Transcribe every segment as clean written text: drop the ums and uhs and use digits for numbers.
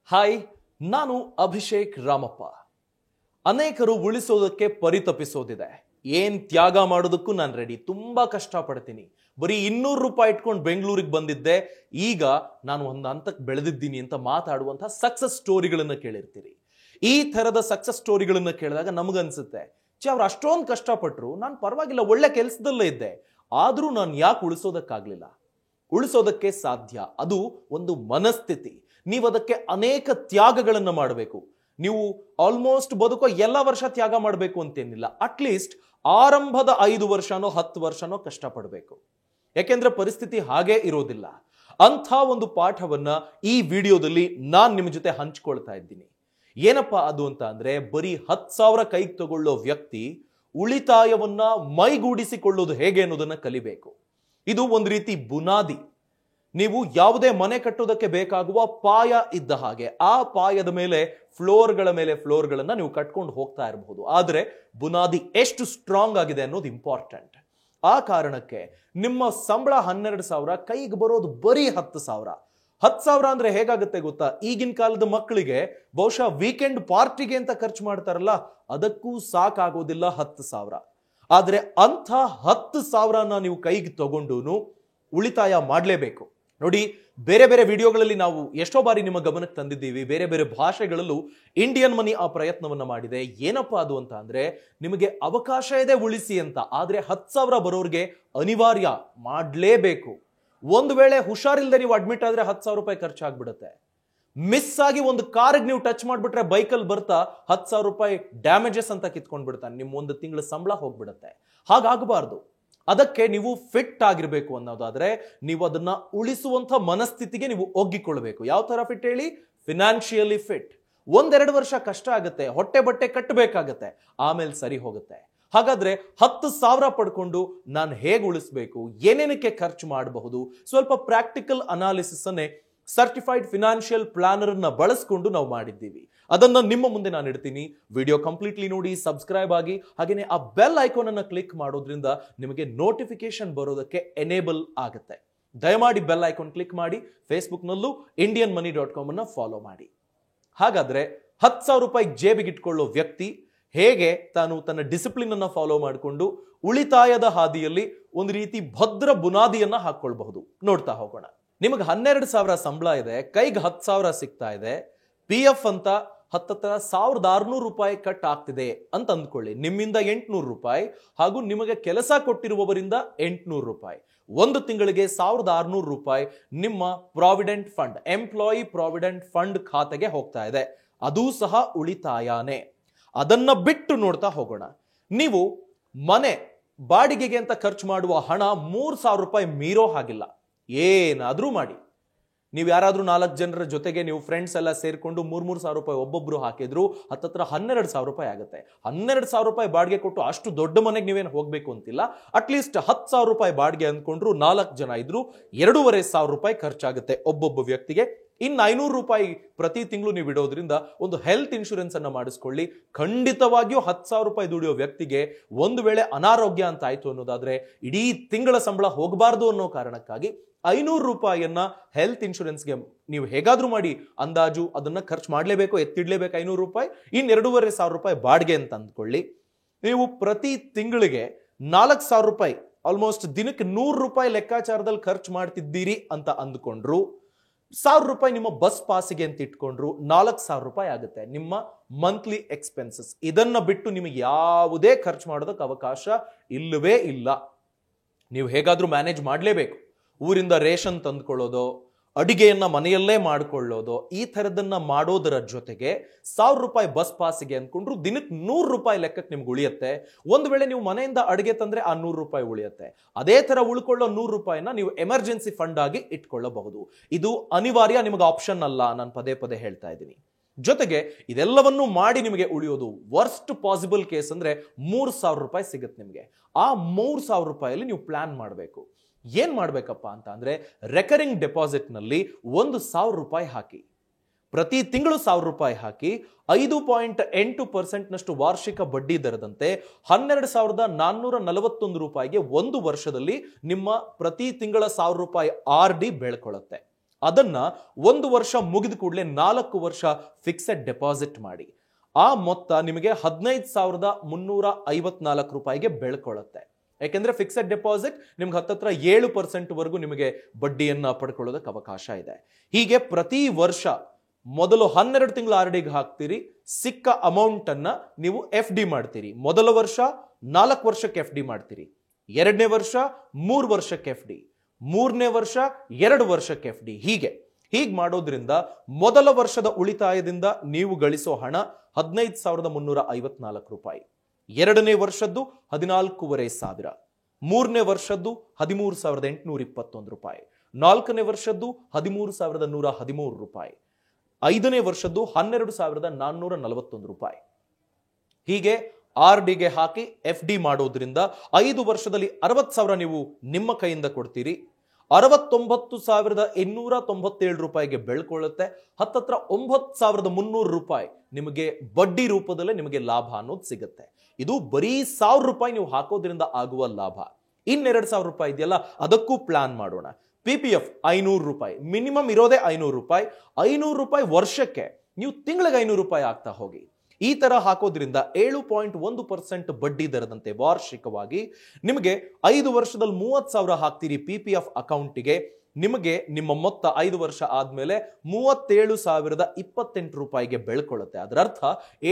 Hi, ನಾನು ಅಭಿಷೇಕ್ ರಾಮಪ್ಪ. ಅನೇಕರು ಉಳಿಸೋದಕ್ಕೆ ಪರಿತಪಿಸೋದಿದೆ. ಏನ್ ತ್ಯಾಗ ಮಾಡೋದಕ್ಕೂ ನಾನು ರೆಡಿ, ತುಂಬಾ ಕಷ್ಟಪಡ್ತೀನಿ. ಬರೀ 200 ರೂಪಾಯಿ ಇಟ್ಕೊಂಡು ಬೆಂಗಳೂರಿಗೆ ಬಂದಿದ್ದೆ, ಈಗ ನಾನು ಒಂದು ಹಂತಕ್ಕೆ ಬೆಳೆದಿದ್ದೀನಿ ಅಂತ ಮಾತಾಡುವಂತಹ ಸಕ್ಸಸ್ ಸ್ಟೋರಿಗಳನ್ನ ಕೇಳಿರ್ತೀರಿ. ಈ ತರದ ಸಕ್ಸಸ್ ಸ್ಟೋರಿಗಳನ್ನ ಕೇಳಿದಾಗ ನಮಗನ್ಸುತ್ತೆ, ಅವ್ರು ಅಷ್ಟೊಂದು ಕಷ್ಟಪಟ್ಟರು, ನಾನು ಪರವಾಗಿಲ್ಲ, ಒಳ್ಳೆ ಕೆಲಸದಲ್ಲೇ ಇದ್ದೆ, ಆದ್ರೂ ನಾನು ಯಾಕೆ ಉಳಿಸೋದಕ್ಕಾಗ್ಲಿಲ್ಲ? ಉಳಿಸೋದಕ್ಕೆ ಸಾಧ್ಯ. ಅದು ಒಂದು ಮನಸ್ಥಿತಿ. ನೀವು ಅದಕ್ಕೆ ಅನೇಕ ತ್ಯಾಗಗಳನ್ನ ಮಾಡಬೇಕು. ನೀವು ಆಲ್ಮೋಸ್ಟ್ ಬದುಕೋ ಎಲ್ಲ ವರ್ಷ ತ್ಯಾಗ ಮಾಡಬೇಕು ಅಂತೇನಿಲ್ಲ. ಅಟ್ಲೀಸ್ಟ್ ಆರಂಭದ 5 ವರ್ಷನೋ 10 ವರ್ಷನೋ ಕಷ್ಟಪಡಬೇಕು. ಯಾಕೆಂದ್ರೆ ಪರಿಸ್ಥಿತಿ ಹಾಗೆ ಇರೋದಿಲ್ಲ. ಅಂಥ ಒಂದು ಪಾಠವನ್ನ ಈ ವಿಡಿಯೋದಲ್ಲಿ ನಾನು ನಿಮ್ಮ ಜೊತೆ ಹಂಚ್ಕೊಳ್ತಾ ಇದ್ದೀನಿ. ಏನಪ್ಪಾ ಅದು ಅಂತ ಅಂದ್ರೆ, ಬರೀ 10,000 ಕೈಗೆ ತಗೊಳ್ಳೋ ವ್ಯಕ್ತಿ ಉಳಿತಾಯವನ್ನ ಮೈಗೂಡಿಸಿಕೊಳ್ಳೋದು ಹೇಗೆ ಅನ್ನೋದನ್ನ ಕಲಿಬೇಕು. ಇದು ಒಂದು ರೀತಿ ಬುನಾದಿ. ನೀವು ಯಾವುದೇ ಮನೆ ಕಟ್ಟೋದಕ್ಕೆ ಬೇಕಾಗುವ ಪಾಯ ಇದ್ದ ಹಾಗೆ, ಆ ಪಾಯದ ಮೇಲೆ ಫ್ಲೋರ್ಗಳನ್ನ ನೀವು ಕಟ್ಕೊಂಡು ಹೋಗ್ತಾ ಇರಬಹುದು. ಆದ್ರೆ ಬುನಾದಿ ಎಷ್ಟು ಸ್ಟ್ರಾಂಗ್ ಆಗಿದೆ ಅನ್ನೋದು ಇಂಪಾರ್ಟೆಂಟ್. ಆ ಕಾರಣಕ್ಕೆ ನಿಮ್ಮ ಸಂಬಳ 12,000, ಕೈಗೆ ಬರೋದು ಬರೀ 10,000. 10,000 ಅಂದ್ರೆ ಹೇಗಾಗುತ್ತೆ ಗೊತ್ತಾ? ಈಗಿನ ಕಾಲದ ಮಕ್ಕಳಿಗೆ ಬಹುಶಃ ವೀಕೆಂಡ್ ಪಾರ್ಟಿಗೆ ಅಂತ ಖರ್ಚು ಮಾಡ್ತಾರಲ್ಲ, ಅದಕ್ಕೂ ಸಾಕಾಗೋದಿಲ್ಲ 10,000. ಆದ್ರೆ ಅಂಥ 10,000ನ ನೀವು ಕೈಗೆ ತಗೊಂಡು ಉಳಿತಾಯ ಮಾಡಲೇಬೇಕು. ನೋಡಿ, ಬೇರೆ ಬೇರೆ ವಿಡಿಯೋಗಳಲ್ಲಿ ನಾವು ಎಷ್ಟೋ ಬಾರಿ ನಿಮ್ಮ ಗಮನಕ್ಕೆ ತಂದಿದ್ದೀವಿ. ಬೇರೆ ಬೇರೆ ಭಾಷೆಗಳಲ್ಲೂ ಇಂಡಿಯನ್ ಮನಿ ಆ ಪ್ರಯತ್ನವನ್ನ ಮಾಡಿದೆ. ಏನಪ್ಪಾ ಅದು ಅಂತ ಅಂದ್ರೆ, ನಿಮಗೆ ಅವಕಾಶ ಇದೆ ಉಳಿಸಿ ಅಂತ, ಆದ್ರೆ 10,000 ಬರೋರ್ಗೆ ಅನಿವಾರ್ಯ ಮಾಡಲೇಬೇಕು. ಒಂದು ವೇಳೆ ಹುಷಾರಿಲ್ಲದೆ ನೀವು ಅಡ್ಮಿಟ್ ಆದ್ರೆ 10,000 ರೂಪಾಯಿ ಖರ್ಚಾಗ್ಬಿಡುತ್ತೆ. ಮಿಸ್ ಆಗಿ ಒಂದು ಕಾರ್ಗೆ ನೀವು ಟಚ್ ಮಾಡ್ಬಿಟ್ರೆ ಬೈಕಲ್ಲಿ ಬರ್ತಾ 10,000 ರೂಪಾಯಿ ಡ್ಯಾಮೇಜಸ್ ಅಂತ ಕಿತ್ಕೊಂಡ್ ಬಿಡ್ತಾನೆ. ನಿಮ್ಮ ಒಂದು ತಿಂಗಳ ಸಂಬಳ ಹೋಗ್ಬಿಡುತ್ತೆ. ಹಾಗಾಗಬಾರ್ದು. ಅದಕ್ಕೆ ನೀವು ಫಿಟ್ ಆಗಿರ್ಬೇಕು ಅನ್ನೋದಾದ್ರೆ, ನೀವು ಅದನ್ನ ಉಳಿಸುವಂತ ಮನಸ್ಥಿತಿಗೆ ನೀವು ಒಗ್ಗಿಕೊಳ್ಬೇಕು. ಯಾವ ತರ ಫಿಟ್ ಹೇಳಿ? Financially fit. 1-2 ವರ್ಷ ಕಷ್ಟ ಆಗುತ್ತೆ, ಹೊಟ್ಟೆ ಬಟ್ಟೆ ಕಟ್ಟಬೇಕಾಗತ್ತೆ, ಆಮೇಲೆ ಸರಿ ಹೋಗುತ್ತೆ. ಹಾಗಾದ್ರೆ 10,000 ಪಡ್ಕೊಂಡು ನಾನು ಹೇಗೆ ಉಳಿಸ್ಬೇಕು, ಏನೇನಕ್ಕೆ ಖರ್ಚು ಮಾಡಬಹುದು, ಸ್ವಲ್ಪ ಪ್ರಾಕ್ಟಿಕಲ್ ಅನಾಲಿಸಿಸ್ ಅನ್ನೇ ಸರ್ಟಿಫೈಡ್ ಫಿನಾನ್ಷಿಯಲ್ ಪ್ಲಾನರ್ ಅನ್ನ ಬಳಸ್ಕೊಂಡು ನಾವು ಮಾಡಿದ್ದೀವಿ. ಅದನ್ನ ನಿಮ್ಮ ಮುಂದೆ ನಾನು ಇಡ್ತೀನಿ. ವಿಡಿಯೋ ಕಂಪ್ಲೀಟ್ಲಿ ನೋಡಿ, ಸಬ್ಸ್ಕ್ರೈಬ್ ಆಗಿ, ಹಾಗೇನೆ ಆ ಬೆಲ್ ಐಕಾನ್ ಅನ್ನ ಕ್ಲಿಕ್ ಮಾಡೋದ್ರಿಂದ ನಿಮಗೆ ನೋಟಿಫಿಕೇಶನ್ ಬರೋದಕ್ಕೆ ಎನೇಬಲ್ ಆಗುತ್ತೆ. ದಯಮಾಡಿ ಬೆಲ್ ಐಕಾನ್ ಕ್ಲಿಕ್ ಮಾಡಿ. ಫೇಸ್ಬುಕ್ನಲ್ಲೂ indianmoney.com ಅನ್ನ ಫಾಲೋ ಮಾಡಿ. ಹಾಗಾದ್ರೆ 10,000 ರೂಪಾಯಿ ಜೇಬಿಗೆ ಇಟ್ಕೊಳ್ಳೋ ವ್ಯಕ್ತಿ ಹೇಗೆ ತಾನು ತನ್ನ ಡಿಸಿಪ್ಲಿನ್ ಅನ್ನ ಫಾಲೋ ಮಾಡಿಕೊಂಡು ಉಳಿತಾಯದ ಹಾದಿಯಲ್ಲಿ ಒಂದು ರೀತಿ ಭದ್ರ ಬುನಾದಿಯನ್ನ ಹಾಕೊಳ್ಬಹುದು ನೋಡ್ತಾ ಹೋಗೋಣ. ನಿಮಗೆ 12,000 ಸಂಬಳ ಇದೆ, ಕೈಗೆ 10,000 ಸಿಗ್ತಾ ಇದೆ, PF ಅಂತ 1,600 ರೂಪಾಯಿ ಕಟ್ ಆಗ್ತಿದೆ ಅಂತ ಅಂದ್ಕೊಳ್ಳಿ. ನಿಮ್ಮಿಂದ 800 ರೂಪಾಯಿ ಹಾಗೂ ನಿಮಗೆ ಕೆಲಸ ಕೊಟ್ಟಿರುವವರಿಂದ 800 ರೂಪಾಯಿ. ಒಂದು ತಿಂಗಳಿಗೆ 1,600 ರೂಪಾಯಿ ನಿಮ್ಮ provident fund, employee provident fund ಖಾತೆಗೆ ಹೋಗ್ತಾ ಇದೆ. ಅದೂ ಸಹ ಉಳಿತಾಯನೇ. ಅದನ್ನ ಬಿಟ್ಟು ನೋಡ್ತಾ ಹೋಗೋಣ. ನೀವು ಮನೆ ಬಾಡಿಗೆಗೆ ಅಂತ ಖರ್ಚು ಮಾಡುವ ಹಣ 3,000 ರೂಪಾಯಿ ಮೀರೋ ಹಾಗಿಲ್ಲ. ಏನಾದ್ರೂ ಮಾಡಿ, ನೀವು ಯಾರಾದ್ರೂ 4 ಜನರ ಜೊತೆಗೆ ನೀವು ಫ್ರೆಂಡ್ಸ್ ಎಲ್ಲ ಸೇರ್ಕೊಂಡು 3,000 ರೂಪಾಯಿ ಒಬ್ಬೊಬ್ರು ಹಾಕಿದ್ರು ಹತ್ತತ್ರ 12,000 ರೂಪಾಯಿ ಆಗುತ್ತೆ. 12,000 ರೂಪಾಯಿ ಬಾಡಿಗೆ ಕೊಟ್ಟು ಅಷ್ಟು ದೊಡ್ಡ ಮನೆಗೆ ನೀವೇನು ಹೋಗ್ಬೇಕು ಅಂತಿಲ್ಲ. ಅಟ್ಲೀಸ್ಟ್ 10,000 ರೂಪಾಯಿ ಬಾಡಿಗೆ ಅಂದ್ಕೊಂಡ್ರು 4 ಜನ ಇದ್ರು 2,500 ರೂಪಾಯಿ ಖರ್ಚಾಗುತ್ತೆ ಒಬ್ಬೊಬ್ಬ ವ್ಯಕ್ತಿಗೆ. ಇನ್ನು 500 ರೂಪಾಯಿ ಪ್ರತಿ ತಿಂಗಳು ನೀವು ಇಡೋದ್ರಿಂದ ಒಂದು ಹೆಲ್ತ್ ಇನ್ಶೂರೆನ್ಸ್ ಅನ್ನ ಮಾಡಿಸ್ಕೊಳ್ಳಿ. ಖಂಡಿತವಾಗಿಯೂ 10,000 ರೂಪಾಯಿ ದುಡಿಯೋ ವ್ಯಕ್ತಿಗೆ ಒಂದು ವೇಳೆ ಅನಾರೋಗ್ಯ ಅಂತ ಆಯ್ತು ಅನ್ನೋದಾದ್ರೆ ಇಡೀ ತಿಂಗಳ ಸಂಬಳ ಹೋಗಬಾರ್ದು ಅನ್ನೋ ಕಾರಣಕ್ಕಾಗಿ 500 ರೂಪಾಯಿಯನ್ನ ಹೆಲ್ತ್ ಇನ್ಶೂರೆನ್ಸ್ಗೆ ನೀವು ಹೇಗಾದ್ರೂ ಮಾಡಿ ಅಂದಾಜು ಅದನ್ನ ಖರ್ಚು ಮಾಡಲೇಬೇಕು, ಎತ್ತಿಡ್ಲೇಬೇಕು 500 ರೂಪಾಯಿ. ಇನ್ನು 2,500 ರೂಪಾಯಿ ಬಾಡಿಗೆ ಅಂತ ಅಂದ್ಕೊಳ್ಳಿ. ನೀವು ಪ್ರತಿ ತಿಂಗಳಿಗೆ 4,000 ರೂಪಾಯಿ, ಆಲ್ಮೋಸ್ಟ್ ದಿನಕ್ಕೆ 100 ರೂಪಾಯಿ ಲೆಕ್ಕಾಚಾರದಲ್ಲಿ ಖರ್ಚು ಮಾಡ್ತಿದ್ದೀರಿ ಅಂತ ಅಂದ್ಕೊಂಡ್ರು, 1,000 ರೂಪಾಯಿ ನಿಮ್ಮ ಬಸ್ ಪಾಸಿಗೆ ಅಂತ ಇಟ್ಕೊಂಡ್ರು 4,000 ರೂಪಾಯಿ ಆಗುತ್ತೆ ನಿಮ್ಮ ಮಂತ್ಲಿ ಎಕ್ಸ್ಪೆನ್ಸಸ್. ಇದನ್ನ ಬಿಟ್ಟು ನಿಮಗೆ ಯಾವುದೇ ಖರ್ಚು ಮಾಡೋದಕ್ಕೆ ಅವಕಾಶ ಇಲ್ಲವೇ ಇಲ್ಲ. ನೀವು ಹೇಗಾದ್ರೂ ಮ್ಯಾನೇಜ್ ಮಾಡಲೇಬೇಕು. ಊರಿಂದ ರೇಷನ್ ತಂದ್ಕೊಳ್ಳೋದು, ಅಡಿಗೆಯನ್ನ ಮನೆಯಲ್ಲೇ ಮಾಡ್ಕೊಳ್ಳೋದು, ಈ ಥರದನ್ನ ಮಾಡೋದರ ಜೊತೆಗೆ 1,000 ರೂಪಾಯಿ ಬಸ್ ಪಾಸಿಗೆ ಅಂದ್ಕೊಂಡ್ರು ದಿನಕ್ಕೆ 100 ರೂಪಾಯಿ ಲೆಕ್ಕಕ್ಕೆ ನಿಮ್ಗೆ ಉಳಿಯುತ್ತೆ. ಒಂದು ವೇಳೆ ನೀವು ಮನೆಯಿಂದ ಅಡಿಗೆ ತಂದ್ರೆ ಆ 100 ರೂಪಾಯಿ ಉಳಿಯುತ್ತೆ. ಅದೇ ತರ ಉಳ್ಕೊಳ್ಳೋ 100 ರೂಪಾಯಿನ ನೀವು ಎಮರ್ಜೆನ್ಸಿ ಫಂಡ್ ಆಗಿ ಇಟ್ಕೊಳ್ಳಬಹುದು. ಇದು ಅನಿವಾರ್ಯ, ನಿಮಗೆ ಆಪ್ಷನ್ ಅಲ್ಲ. ನಾನು ಪದೇ ಪದೇ ಹೇಳ್ತಾ ಇದ್ದೀನಿ. ಜೊತೆಗೆ ಇದೆಲ್ಲವನ್ನೂ ಮಾಡಿ ನಿಮಗೆ ಉಳಿಯೋದು ವರ್ಸ್ಟ್ ಪಾಸಿಬಲ್ ಕೇಸ್ ಅಂದ್ರೆ 3,000 ರೂಪಾಯಿ ಸಿಗುತ್ತೆ ನಿಮಗೆ. ಆ 3,000 ರೂಪಾಯಿಯಲ್ಲಿ ನೀವು ಪ್ಲಾನ್ ಮಾಡಬೇಕು. ಏನ್ ಮಾಡ್ಬೇಕಪ್ಪ ಅಂತ ಅಂದ್ರೆ, ರೆಕರಿಂಗ್ ಡೆಪಾಸಿಟ್ ನಲ್ಲಿ 1,000 ರೂಪಾಯಿ ಹಾಕಿ, ಪ್ರತಿ ತಿಂಗಳು 1,000 ರೂಪಾಯಿ ಹಾಕಿ, 5.8% ನಷ್ಟು ವಾರ್ಷಿಕ ಬಡ್ಡಿ ದರದಂತೆ 12,441 ರೂಪಾಯಿಗೆ ಒಂದು ವರ್ಷದಲ್ಲಿ ನಿಮ್ಮ ಪ್ರತಿ ತಿಂಗಳ 1,000 ರೂಪಾಯಿ RD ಬೆಳ್ಕೊಳ್ಳುತ್ತೆ. ಅದನ್ನ 1 ವರ್ಷ ಮುಗಿದ ಕೂಡಲೇ 4 ವರ್ಷ ಫಿಕ್ಸೆಡ್ ಡೆಪಾಸಿಟ್ ಮಾಡಿ. ಆ ಮೊತ್ತ ನಿಮಗೆ 15,354 ರೂಪಾಯಿಗೆ ಬೆಳ್ಕೊಳ್ಳುತ್ತೆ. ಯಾಕೆಂದ್ರೆ ಫಿಕ್ಸೆಡ್ ಡೆಪಾಸಿಟ್ ನಿಮ್ಗೆ ಹತ್ತತ್ರ 7% ವರೆಗೂ ನಿಮಗೆ ಬಡ್ಡಿಯನ್ನ ಪಡ್ಕೊಳ್ಳೋದಕ್ಕೆ ಅವಕಾಶ ಇದೆ. ಹೀಗೆ ಪ್ರತಿ ವರ್ಷ ಮೊದಲು 12 ತಿಂಗಳ RDಗೆ ಹಾಕ್ತೀರಿ, ಸಿಕ್ಕ ಅಮೌಂಟ್ ಅನ್ನ ನೀವು FD ಮಾಡ್ತೀರಿ. ಮೊದಲ ವರ್ಷ 4 ವರ್ಷಕ್ಕೆ FD ಮಾಡ್ತೀರಿ, 2ನೇ ವರ್ಷ 3 ವರ್ಷಕ್ಕೆ FD, 3ನೇ ವರ್ಷ 2 ವರ್ಷಕ್ಕೆ FD. ಹೀಗೆ ಮಾಡೋದ್ರಿಂದ ಮೊದಲ ವರ್ಷದ ಉಳಿತಾಯದಿಂದ ನೀವು ಗಳಿಸೋ ಹಣ 15,354 ರೂಪಾಯಿ, 2ನೇ ವರ್ಷದ್ದು 14,500, 3ನೇ ವರ್ಷದ್ದು 13,821 ರೂಪಾಯಿ, 4ನೇ ವರ್ಷದ್ದು 13,113 ರೂಪಾಯಿ, 5ನೇ ವರ್ಷದ್ದು 12,441 ರೂಪಾಯಿ. ಹೀಗೆ RDಗೆ ಹಾಕಿ FD ಮಾಡೋದ್ರಿಂದ 5 ವರ್ಷದಲ್ಲಿ 60,000 ನೀವು ನಿಮ್ಮ ಕೈಯಿಂದ ಕೊಡ್ತೀರಿ, 69,897 ರೂಪಾಯಿಗೆ ಬೆಳ್ಕೊಳ್ಳುತ್ತೆ. ಹತ್ತತ್ರ 9,300 ರೂಪಾಯಿ ನಿಮಗೆ ಬಡ್ಡಿ ರೂಪದಲ್ಲೇ ನಿಮಗೆ ಲಾಭ ಅನ್ನೋದು ಸಿಗುತ್ತೆ. ಇದು ಬರೀ 1,000 ರೂಪಾಯಿ ನೀವು ಹಾಕೋದ್ರಿಂದ ಆಗುವ ಲಾಭ. 2,000 ರೂಪಾಯಿ ಇದೆಯಲ್ಲ, ಅದಕ್ಕೂ ಪ್ಲಾನ್ ಮಾಡೋಣ. PPF 500 ರೂಪಾಯಿ, ಮಿನಿಮಮ್ ಇರೋದೇ 500 ರೂಪಾಯಿ. 500 ರೂಪಾಯಿ ವರ್ಷಕ್ಕೆ, ನೀವು ತಿಂಗಳಿಗೆ 500 ರೂಪಾಯಿ ಆಗ್ತಾ ಹೋಗಿ. ಈ ತರ ಹಾಕೋದ್ರಿಂದ 7.1% ಬಡ್ಡಿ ದರದಂತೆ ವಾರ್ಷಿಕವಾಗಿ ನಿಮಗೆ 5 ವರ್ಷದಲ್ಲಿ 30,000 ಹಾಕ್ತೀರಿ PPF ಅಕೌಂಟಿಗೆ, ನಿಮಗೆ ನಿಮ್ಮ ಮೊತ್ತ 5 ವರ್ಷ ಆದ್ಮೇಲೆ 37,028 ರೂಪಾಯಿಗೆ ಬೆಳ್ಕೊಳ್ಳುತ್ತೆ. ಅದರ ಅರ್ಥ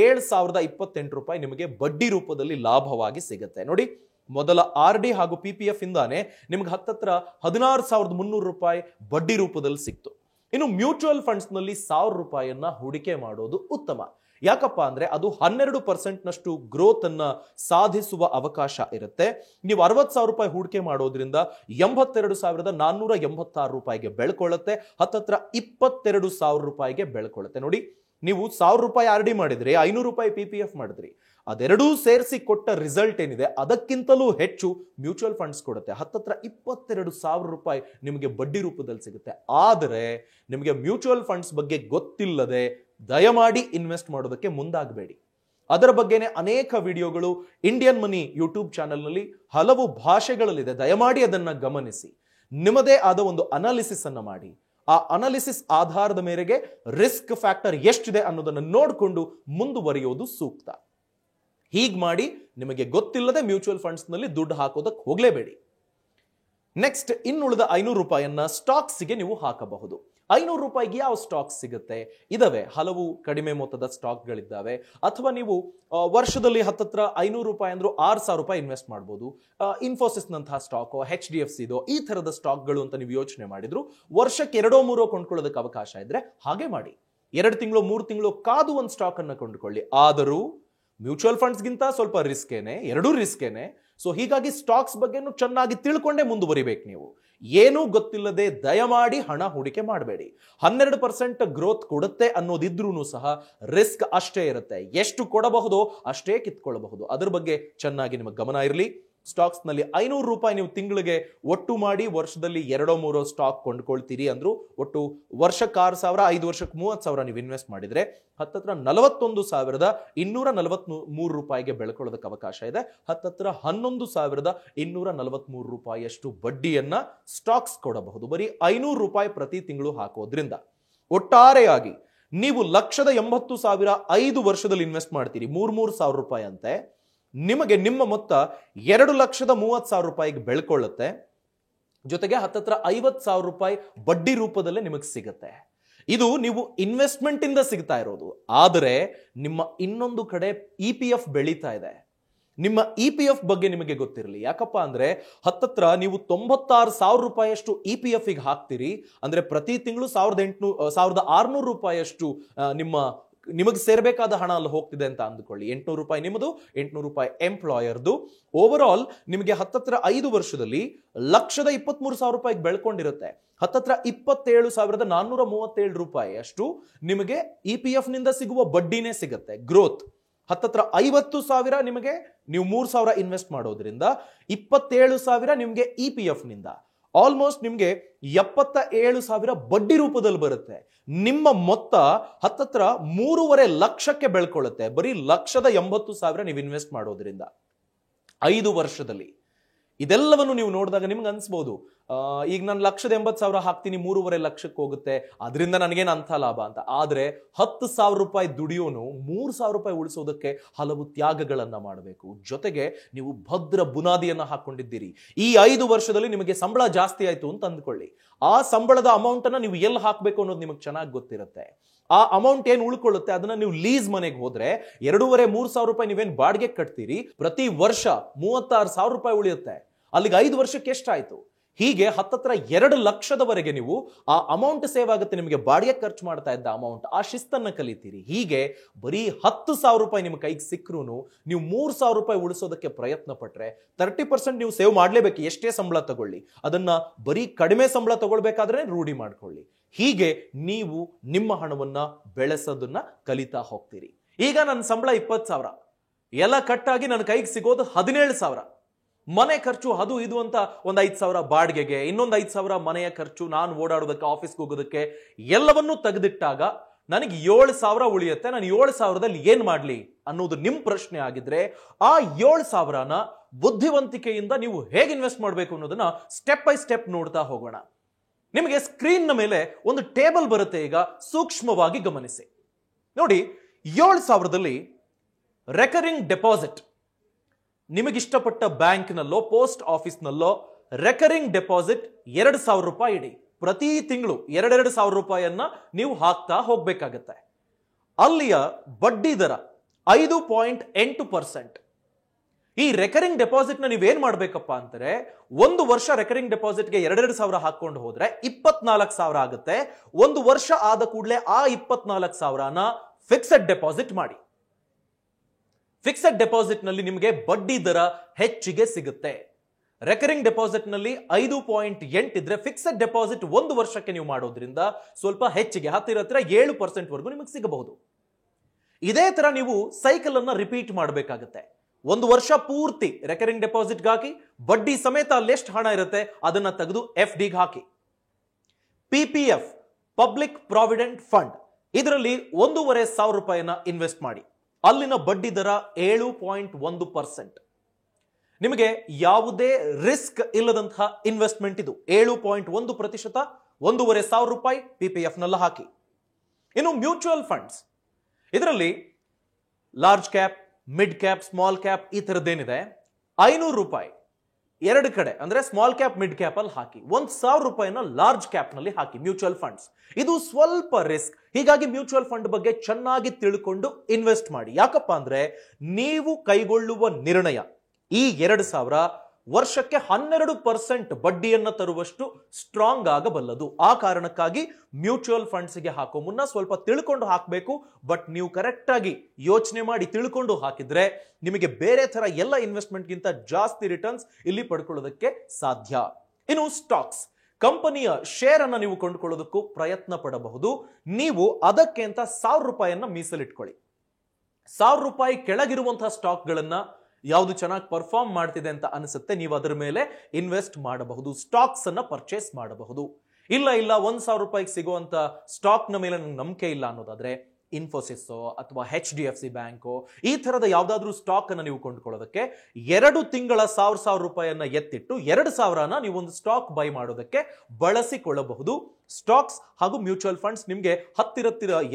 7,028 ರೂಪಾಯಿ ನಿಮಗೆ ಬಡ್ಡಿ ರೂಪದಲ್ಲಿ ಲಾಭವಾಗಿ ಸಿಗುತ್ತೆ. ನೋಡಿ, ಮೊದಲ RD ಹಾಗೂ PPF ಇಂದಾನೆ ನಿಮ್ಗೆ ಹತ್ತತ್ರ 16,300 ರೂಪಾಯಿ ಬಡ್ಡಿ ರೂಪದಲ್ಲಿ ಸಿಕ್ತು. ಇನ್ನು ಮ್ಯೂಚುವಲ್ ಫಂಡ್ಸ್ ನಲ್ಲಿ 1,000 ರೂಪಾಯಿಯನ್ನ ಹೂಡಿಕೆ ಮಾಡೋದು ಉತ್ತಮ. ಯಾಕಪ್ಪ ಅಂದ್ರೆ ಅದು 12% ನಷ್ಟು ಗ್ರೋತ್ ಅನ್ನ ಸಾಧಿಸುವ ಅವಕಾಶ ಇರುತ್ತೆ. ನೀವು 60,000 ರೂಪಾಯಿ ಹೂಡಿಕೆ ಮಾಡೋದ್ರಿಂದ 82,486 ರೂಪಾಯಿಗೆ ಬೆಳ್ಕೊಳ್ಳುತ್ತೆ. ಹತ್ತತ್ರ 22,000 ರೂಪಾಯಿಗೆ ಬೆಳ್ಕೊಳ್ಳುತ್ತೆ. ನೋಡಿ, ನೀವು 1,000 ರೂಪಾಯಿ RD ಮಾಡಿದ್ರಿ, 500 ರೂಪಾಯಿ PPF ಮಾಡಿದ್ರಿ, ಅದೆರಡೂ ಸೇರಿಸಿ ಕೊಟ್ಟ ರಿಸಲ್ಟ್ ಏನಿದೆ ಅದಕ್ಕಿಂತಲೂ ಹೆಚ್ಚು ಮ್ಯೂಚುವಲ್ ಫಂಡ್ಸ್ ಕೊಡುತ್ತೆ. ಹತ್ತತ್ರ 22,000 ರೂಪಾಯಿ ನಿಮಗೆ ಬಡ್ಡಿ ರೂಪದಲ್ಲಿ ಸಿಗುತ್ತೆ. ಆದರೆ ನಿಮಗೆ ಮ್ಯೂಚುವಲ್ ಫಂಡ್ಸ್ ಬಗ್ಗೆ ಗೊತ್ತಿಲ್ಲದೆ ದಯಮಾಡಿ ಇನ್ವೆಸ್ಟ್ ಮಾಡೋದಕ್ಕೆ ಮುಂದಾಗಬೇಡಿ. ಅದರ ಬಗ್ಗೆನೇ ಅನೇಕ ವಿಡಿಯೋಗಳು ಇಂಡಿಯನ್ ಮನಿ ಯೂಟ್ಯೂಬ್ ಚಾನೆಲ್ನಲ್ಲಿ ಹಲವು ಭಾಷೆಗಳಲ್ಲಿದೆ. ದಯಮಾಡಿ ಅದನ್ನ ಗಮನಿಸಿ, ನಿಮ್ಮದೇ ಆದ ಒಂದು ಅನಾಲಿಸಿಸ್ ಅನ್ನ ಮಾಡಿ. ಆ ಅನಾಲಿಸಿಸ್ ಆಧಾರದ ಮೇರೆಗೆ ರಿಸ್ಕ್ ಫ್ಯಾಕ್ಟರ್ ಎಷ್ಟಿದೆ ಅನ್ನೋದನ್ನು ನೋಡಿಕೊಂಡು ಮುಂದುವರಿಯೋದು ಸೂಕ್ತ. ಹೀಗೆ ಮಾಡಿ ನಿಮಗೆ ಗೊತ್ತಿಲ್ಲದೆ ಮ್ಯೂಚುವಲ್ ಫಂಡ್ಸ್ ನಲ್ಲಿ ದುಡ್ಡು ಹಾಕೋದಕ್ಕೆ ಹೋಗಲೇಬೇಡಿ. ನೆಕ್ಸ್ಟ್, ಇನ್ನುಳಿದ 500 ರೂಪಾಯಿಯನ್ನ ಸ್ಟಾಕ್ಸ್ಗೆ ನೀವು ಹಾಕಬಹುದು. 500 ರೂಪಾಯಿಗೆ ಯಾವ ಸ್ಟಾಕ್ಸ್ ಸಿಗುತ್ತೆ? ಇದಾವೆ, ಹಲವು ಕಡಿಮೆ ಮೊತ್ತದ ಸ್ಟಾಕ್ಗಳಿದ್ದಾವೆ. ಅಥವಾ ನೀವು ವರ್ಷದಲ್ಲಿ ಹತ್ತತ್ರ 500 ರೂಪಾಯಿ ಅಂದ್ರೂ 6,000 ರೂಪಾಯಿ ಇನ್ವೆಸ್ಟ್ ಮಾಡ್ಬೋದು. ಇನ್ಫೋಸಿಸ್ ನಂತಹ ಸ್ಟಾಕ್, HDFC ಇದು, ಈ ತರದ ಸ್ಟಾಕ್ಗಳು ಅಂತ ನೀವು ಯೋಚನೆ ಮಾಡಿದ್ರು ವರ್ಷಕ್ಕೆ 2-3 ಕೊಂಡ್ಕೊಳ್ಳೋದಕ್ಕೆ ಅವಕಾಶ ಇದ್ರೆ ಹಾಗೆ ಮಾಡಿ. 2 ತಿಂಗಳು 3 ತಿಂಗಳು ಕಾದು ಒಂದು ಸ್ಟಾಕ್ ಅನ್ನ ಕೊಂಡ್ಕೊಳ್ಳಿ. ಆದರೂ ಮ್ಯೂಚುವಲ್ ಫಂಡ್ಸ್ಗಿಂತ ಸ್ವಲ್ಪ ರಿಸ್ಕೇನೆ, ಎರಡೂ ರಿಸ್ಕೇನೆ. ಸೊ ಹೀಗಾಗಿ ಸ್ಟಾಕ್ಸ್ ಬಗ್ಗೆನೂ ಚೆನ್ನಾಗಿ ತಿಳ್ಕೊಂಡೇ ಮುಂದುವರಿಬೇಕು. ನೀವು ಏನೂ ಗೊತ್ತಿಲ್ಲದೆ ದಯಮಾಡಿ ಹಣ ಹೂಡಿಕೆ ಮಾಡಬೇಡಿ. 12% ಗ್ರೋತ್ ಕೊಡುತ್ತೆ ಅನ್ನೋದಿದ್ರೂ ಸಹ ರಿಸ್ಕ್ ಅಷ್ಟೇ ಇರುತ್ತೆ. ಎಷ್ಟು ಕೊಡಬಹುದೋ ಅಷ್ಟೇ ಕಿತ್ಕೊಳ್ಳಬಹುದು. ಅದ್ರ ಬಗ್ಗೆ ಚೆನ್ನಾಗಿ ನಿಮಗೆ ಗಮನ ಇರಲಿ. ಸ್ಟಾಕ್ಸ್ ನಲ್ಲಿ 500 ರೂಪಾಯಿ ನೀವು ತಿಂಗಳಿಗೆ ಒಟ್ಟು ಮಾಡಿ ವರ್ಷದಲ್ಲಿ 2-3 ಸ್ಟಾಕ್ ಕೊಂಡ್ಕೊಳ್ತೀರಿ ಅಂದ್ರು ಒಟ್ಟು ವರ್ಷಕ್ಕೆ 6,000, 5 ವರ್ಷಕ್ಕೆ 30,000 ನೀವು ಇನ್ವೆಸ್ಟ್ ಮಾಡಿದ್ರೆ ಹತ್ತತ್ರ 41,243 ರೂಪಾಯಿಗೆ ಬೆಳ್ಕೊಳ್ಳೋದಕ್ಕೆ ಅವಕಾಶ ಇದೆ. ಹತ್ತತ್ರ 11,243 ರೂಪಾಯಿಯಷ್ಟು ಬಡ್ಡಿಯನ್ನ ಸ್ಟಾಕ್ಸ್ ಕೊಡಬಹುದು ಬರೀ 500 ರೂಪಾಯಿ ಪ್ರತಿ ತಿಂಗಳು ಹಾಕೋದ್ರಿಂದ. ಒಟ್ಟಾರೆಯಾಗಿ ನೀವು 1,80,000 5 ವರ್ಷದಲ್ಲಿ ಇನ್ವೆಸ್ಟ್ ಮಾಡ್ತೀರಿ, 3,000 ರೂಪಾಯಿ ಅಂತೆ. ನಿಮಗೆ ನಿಮ್ಮ ಮೊತ್ತ 2,30,000 ರೂಪಾಯಿಗೆ ಬೆಳ್ಕೊಳ್ಳುತ್ತೆ. ಜೊತೆಗೆ ಹತ್ತತ್ರ 50,000 ರೂಪಾಯಿ ಬಡ್ಡಿ ರೂಪದಲ್ಲೇ ನಿಮಗೆ ಸಿಗುತ್ತೆ. ಇದು ನೀವು ಇನ್ವೆಸ್ಟ್ಮೆಂಟ್ ಇಂದ ಸಿಗ್ತಾ ಇರೋದು. ಆದರೆ ನಿಮ್ಮ ಇನ್ನೊಂದು ಕಡೆ EPF ಬೆಳೀತಾ ಇದೆ. ನಿಮ್ಮ EPF ಬಗ್ಗೆ ನಿಮಗೆ ಗೊತ್ತಿರಲಿ. ಯಾಕಪ್ಪ ಅಂದ್ರೆ ಹತ್ತತ್ರ ನೀವು 96,000 ರೂಪಾಯಿಯಷ್ಟು EPF ಗೆ ಹಾಕ್ತೀರಿ ಅಂದ್ರೆ ಪ್ರತಿ ತಿಂಗಳು 1,600 ರೂಪಾಯಿಯಷ್ಟು ನಿಮಗೆ ಸೇರ್ಬೇಕಾದ ಹಣ ಅಲ್ಲಿ ಹೋಗ್ತಿದೆ ಅಂತ ಅಂದುಕೊಳ್ಳಿ. 800 ರೂಪಾಯಿ ನಿಮ್ಮದು, 800 ರೂಪಾಯಿ ಎಂಪ್ಲಾಯರ್ದು. ಓವರ್ ಆಲ್ ನಿಮಗೆ ಹತ್ತತ್ರ 5 ವರ್ಷದಲ್ಲಿ 1,23,000 ರೂಪಾಯಿಗೆ ಬೆಳ್ಕೊಂಡಿರುತ್ತೆ. ಹತ್ತತ್ರ 27,437 ರೂಪಾಯಿ ಅಷ್ಟು ನಿಮಗೆ EPF ನಿಂದ ಸಿಗುವ ಬಡ್ಡಿನೇ ಸಿಗುತ್ತೆ. ಗ್ರೋತ್ ಹತ್ತತ್ರ 50,000 ನಿಮಗೆ, ನೀವು 3,000 ಇನ್ವೆಸ್ಟ್ ಮಾಡೋದ್ರಿಂದ 27,000 ನಿಮಗೆ EPF ನಿಂದ. ಆಲ್ಮೋಸ್ಟ್ ನಿಮಗೆ 77,000 ಬಡ್ಡಿ ರೂಪದಲ್ಲಿ ಬರುತ್ತೆ. ನಿಮ್ಮ ಮೊತ್ತ ಹತ್ತತ್ರ 3.5 ಲಕ್ಷಕ್ಕೆ ಬೆಳ್ಕೊಳ್ಳುತ್ತೆ ಬರೀ 1,80,000 ನೀವು ಇನ್ವೆಸ್ಟ್ ಮಾಡೋದ್ರಿಂದ 5 ವರ್ಷದಲ್ಲಿ. ಇದೆಲ್ಲವನ್ನು ನೀವು ನೋಡಿದಾಗ ನಿಮ್ಗೆ ಅನ್ಸ್ಬೋದು ಈಗ ನಾನು 1,80,000 ಹಾಕ್ತೀನಿ 3.5 ಲಕ್ಷಕ್ಕೆ ಹೋಗುತ್ತೆ, ಅದರಿಂದ ನನಗೇನು ಅಂಥ ಲಾಭ ಅಂತ. ಆದ್ರೆ 10,000 ರೂಪಾಯಿ ದುಡಿಯೋನು 3,000 ರೂಪಾಯಿ ಉಳಿಸೋದಕ್ಕೆ ಹಲವು ತ್ಯಾಗಗಳನ್ನ ಮಾಡಬೇಕು. ಜೊತೆಗೆ ನೀವು ಭದ್ರ ಬುನಾದಿಯನ್ನ ಹಾಕೊಂಡಿದ್ದೀರಿ. ಈ 5 ವರ್ಷದಲ್ಲಿ ನಿಮಗೆ ಸಂಬಳ ಜಾಸ್ತಿ ಆಯ್ತು ಅಂತ ಅಂದ್ಕೊಳ್ಳಿ, ಆ ಸಂಬಳದ ಅಮೌಂಟ್ ಅನ್ನ ನೀವು ಎಲ್ಲಿ ಹಾಕ್ಬೇಕು ಅನ್ನೋದು ನಿಮಗೆ ಚೆನ್ನಾಗಿ ಗೊತ್ತಿರುತ್ತೆ. ಆ ಅಮೌಂಟ್ ಏನು ಉಳ್ಕೊಳ್ಳುತ್ತೆ ಅದನ್ನ ನೀವು ಲೀಸ್ ಮನೆಗೆ ಹೋದ್ರೆ 2,500-3,000 ರೂಪಾಯಿ ನೀವೇನು ಬಾಡಿಗೆ ಕಟ್ತೀರಿ, ಪ್ರತಿ ವರ್ಷ 36,000 ರೂಪಾಯಿ ಉಳಿಯುತ್ತೆ. ಅಲ್ಲಿಗೆ 5 ವರ್ಷಕ್ಕೆ ಎಷ್ಟಾಯ್ತು? ಹೀಗೆ ಹತ್ತತ್ರ 2 ಲಕ್ಷದವರೆಗೆ ನೀವು ಆ ಅಮೌಂಟ್ ಸೇವ್ ಆಗುತ್ತೆ. ನಿಮಗೆ ಬಾಡಿಗೆ ಖರ್ಚು ಮಾಡ್ತಾ ಇದ್ದ ಅಮೌಂಟ್, ಆ ಶಿಸ್ತನ್ನ ಕಲಿತೀರಿ. ಹೀಗೆ ಬರೀ 10,000 ರೂಪಾಯಿ ನಿಮ್ಮ ಕೈಗೆ ಸಿಕ್ಕರೂ ನೀವು 3,000 ರೂಪಾಯಿ ಉಳಿಸೋದಕ್ಕೆ ಪ್ರಯತ್ನ ಪಟ್ರೆ 30% ನೀವು ಸೇವ್ ಮಾಡಲೇಬೇಕು. ಎಷ್ಟೇ ಸಂಬಳ ತಗೊಳ್ಳಿ, ಅದನ್ನ ಬರೀ ಕಡಿಮೆ ಸಂಬಳ ತಗೊಳ್ಬೇಕಾದ್ರೆ ರೂಢಿ ಮಾಡ್ಕೊಳ್ಳಿ. ಹೀಗೆ ನೀವು ನಿಮ್ಮ ಹಣವನ್ನ ಬೆಳೆಸೋದನ್ನ ಕಲಿತಾ ಹೋಗ್ತೀರಿ. ಈಗ ನನ್ನ ಸಂಬಳ 20,000, ಎಲ್ಲ ಕಟ್ಟಾಗಿ ನನ್ನ ಕೈಗೆ ಸಿಗೋದು 17,000. ಮನೆ ಖರ್ಚು ಅದು ಇದು ಅಂತ ಒಂದು 5,000 ಬಾಡಿಗೆಗೆ, ಇನ್ನೊಂದು 5,000 ಮನೆಯ ಖರ್ಚು, ನಾನು ಓಡಾಡೋದಕ್ಕೆ, ಆಫೀಸ್ಗೆ ಹೋಗೋದಕ್ಕೆ, ಎಲ್ಲವನ್ನೂ ತೆಗೆದಿಟ್ಟಾಗ ನನಗೆ 7,000 ಉಳಿಯುತ್ತೆ. ನಾನು 7,000ದಲ್ಲಿ ಏನ್ ಮಾಡ್ಲಿ ಅನ್ನೋದು ನಿಮ್ ಪ್ರಶ್ನೆ ಆಗಿದ್ರೆ, ಆ 7,000ನ ಬುದ್ಧಿವಂತಿಕೆಯಿಂದ ನೀವು ಹೇಗೆ ಇನ್ವೆಸ್ಟ್ ಮಾಡಬೇಕು ಅನ್ನೋದನ್ನ ಸ್ಟೆಪ್ ಬೈ ಸ್ಟೆಪ್ ನೋಡ್ತಾ ಹೋಗೋಣ. ನಿಮಗೆ ಸ್ಕ್ರೀನ್ ಮೇಲೆ ಒಂದು ಟೇಬಲ್ ಬರುತ್ತೆ, ಈಗ ಸೂಕ್ಷ್ಮವಾಗಿ ಗಮನಿಸಿ ನೋಡಿ. 7,000ದಲ್ಲಿ ರೆಕರಿಂಗ್ ಡೆಪಾಸಿಟ್, ನಿಮಗಿಷ್ಟಪಟ್ಟ ಬ್ಯಾಂಕ್ನಲ್ಲೋ ಪೋಸ್ಟ್ ಆಫೀಸ್ನಲ್ಲೋ ರೆಕರಿಂಗ್ ಡೆಪಾಸಿಟ್ 2,000 ರೂಪಾಯಿ ಇಡಿ. ಪ್ರತಿ ತಿಂಗಳು 2,000 ರೂಪಾಯಿಯನ್ನ ನೀವು ಹಾಕ್ತಾ ಹೋಗ್ಬೇಕಾಗತ್ತೆ. ಅಲ್ಲಿಯ ಬಡ್ಡಿ ದರ 5.8%. ಈ ರೆಕರಿಂಗ್ ಡೆಪಾಸಿಟ್ ನ ನೀವೇನ್ ಮಾಡ್ಬೇಕಪ್ಪ ಅಂತಾರೆ, 1 ವರ್ಷ ರೆಕರಿಂಗ್ ಡೆಪಾಸಿಟ್ಗೆ 2,000 ಹಾಕೊಂಡು ಹೋದ್ರೆ 24,000 ಆಗುತ್ತೆ. 1 ವರ್ಷ ಆದ ಕೂಡಲೇ ಆ 24,000ನ ಫಿಕ್ಸೆಡ್ ಡೆಪಾಸಿಟ್ ಮಾಡಿ. ಫಿಕ್ಸೆಡ್ ಡೆಪಾಸಿಟ್ ನಲ್ಲಿ ನಿಮಗೆ ಬಡ್ಡಿ ದರ ಹೆಚ್ಚಿಗೆ ಸಿಗುತ್ತೆ. ರೆಕರಿಂಗ್ ಡೆಪಾಸಿಟ್ ನಲ್ಲಿ 5.8 ಇದ್ರೆ ಫಿಕ್ಸೆಡ್ ಡೆಪಾಸಿಟ್ 1 ವರ್ಷಕ್ಕೆ ನೀವು ಮಾಡೋದ್ರಿಂದ ಸ್ವಲ್ಪ ಹೆಚ್ಚಿಗೆ, ಹತ್ತಿರ 7% ವರೆಗೂ ನಿಮಗೆ ಸಿಗಬಹುದು. ಇದೇ ತರ ನೀವು ಸೈಕಲ್ ಅನ್ನ ರಿಪೀಟ್ ಮಾಡಬೇಕಾಗುತ್ತೆ. 1 ವರ್ಷ ಪೂರ್ತಿ ರೆಕರಿಂಗ್ ಡೆಪಾಸಿಟ್ಗೆ ಹಾಕಿ, ಬಡ್ಡಿ ಸಮೇತ ಅಲ್ಲೆಷ್ಟು ಹಣ ಇರುತ್ತೆ ಅದನ್ನ ತೆಗೆದು FDಗೆ ಹಾಕಿ. PPF, ಪಬ್ಲಿಕ್ ಪ್ರಾವಿಡೆಂಟ್ ಫಂಡ್, ಇದರಲ್ಲಿ 1,500 ರೂಪಾಯಿನ ಇನ್ವೆಸ್ಟ್ ಮಾಡಿ. ಅಲ್ಲಿನ ಬಡ್ಡಿ ದರ 7.1%. ನಿಮಗೆ ಯಾವುದೇ ರಿಸ್ಕ್ ಇಲ್ಲದಂತಹ ಇನ್ವೆಸ್ಟ್ಮೆಂಟ್ ಇದು. 7.1%, 1,500 ರೂಪಾಯಿ PPF ನಲ್ಲಿ ಹಾಕಿ. ಇನ್ನು ಮ್ಯೂಚುವಲ್ ಫಂಡ್ಸ್, ಇದರಲ್ಲಿ large cap, mid cap, small cap ಈ ತರದ್ದೇನಿದೆ, 500 ರೂಪಾಯಿ 2 ಕಡೆ ಅಂದ್ರೆ ಸ್ಮಾಲ್ ಕ್ಯಾಪ್ ಮಿಡ್ ಕ್ಯಾಪ್ ಅಲ್ಲಿ ಹಾಕಿ. 1,000 ರೂಪಾಯಿನ ಲಾರ್ಜ್ ಕ್ಯಾಪ್ ನಲ್ಲಿ ಹಾಕಿ. ಮ್ಯೂಚುವಲ್ ಫಂಡ್ಸ್ ಇದು ಸ್ವಲ್ಪ ರಿಸ್ಕ್, ಹೀಗಾಗಿ ಮ್ಯೂಚುವಲ್ ಫಂಡ್ ಬಗ್ಗೆ ಚೆನ್ನಾಗಿ ತಿಳ್ಕೊಂಡು ಇನ್ವೆಸ್ಟ್ ಮಾಡಿ. ಯಾಕಪ್ಪ ಅಂದ್ರೆ ನೀವು ಕೈಗೊಳ್ಳುವ ನಿರ್ಣಯ ಈ 2,000 ವರ್ಷಕ್ಕೆ 12% ಬಡ್ಡಿಯನ್ನ ತರುವಷ್ಟು ಸ್ಟ್ರಾಂಗ್ ಆಗಬಲ್ಲದು. ಆ ಕಾರಣಕ್ಕಾಗಿ ಮ್ಯೂಚುವಲ್ ಫಂಡ್ಸ್ಗೆ ಹಾಕೋ ಮುನ್ನ ಸ್ವಲ್ಪ ತಿಳ್ಕೊಂಡು ಹಾಕಬೇಕು. ಬಟ್ ನೀವು ಕರೆಕ್ಟ್ ಆಗಿ ಯೋಚನೆ ಮಾಡಿ ತಿಳ್ಕೊಂಡು ಹಾಕಿದ್ರೆ ನಿಮಗೆ ಬೇರೆ ತರ ಎಲ್ಲ ಇನ್ವೆಸ್ಟ್ಮೆಂಟ್ಗಿಂತ ಜಾಸ್ತಿ ರಿಟರ್ನ್ಸ್ ಇಲ್ಲಿ ಪಡ್ಕೊಳ್ಳೋದಕ್ಕೆ ಸಾಧ್ಯ. ಇನ್ನು ಸ್ಟಾಕ್ಸ್, ಕಂಪನಿಯ ಶೇರ್ ಅನ್ನ ನೀವು ಕೊಂಡುಕೊಳ್ಳೋದಕ್ಕೂ ಪ್ರಯತ್ನ ಪಡಬಹುದು. ನೀವು ಅದಕ್ಕೆ ಅಂತ 1,000 ರೂಪಾಯಿಯನ್ನ ಮೀಸಲಿಟ್ಕೊಳ್ಳಿ. 1,000 ರೂಪಾಯಿ ಕೆಳಗಿರುವಂತಹ ಸ್ಟಾಕ್ಗಳನ್ನ ಯಾವುದು ಚೆನ್ನಾಗಿ ಪರ್ಫಾರ್ಮ್ ಮಾಡ್ತಿದೆ ಅಂತ ಅನಿಸುತ್ತೆ, ನೀವು ಅದರ ಮೇಲೆ ಇನ್ವೆಸ್ಟ್ ಮಾಡಬಹುದು, ಸ್ಟಾಕ್ಸ್ ಅನ್ನ ಪರ್ಚೇಸ್ ಮಾಡಬಹುದು. ಇಲ್ಲ 1,000 ರೂಪಾಯಿಗೆ ಸಿಗುವಂತ ಸ್ಟಾಕ್ ನ ಮೇಲೆ ನಂಗೆ ನಂಬಿಕೆ ಇಲ್ಲ ಅನ್ನೋದಾದ್ರೆ ಇನ್ಫೋಸಿಸ್ ಅಥವಾ HDFC ಬ್ಯಾಂಕು ಈ ತರದ ಯಾವ್ದಾದ್ರೂ ಸ್ಟಾಕ್ ಅನ್ನ ನೀವು ಕೊಂಡ್ಕೊಳ್ಳೋದಕ್ಕೆ 2 ತಿಂಗಳ 1,000 ರೂಪಾಯಿಯನ್ನ ಎತ್ತಿಟ್ಟು 2,000ನ ನೀವು ಒಂದು ಸ್ಟಾಕ್ ಬೈ ಮಾಡೋದಕ್ಕೆ ಬಳಸಿಕೊಳ್ಳಬಹುದು. ಸ್ಟಾಕ್ಸ್ ಹಾಗೂ ಮ್ಯೂಚುವಲ್ ಫಂಡ್ಸ್ ನಿಮಗೆ ಹತ್ತಿರ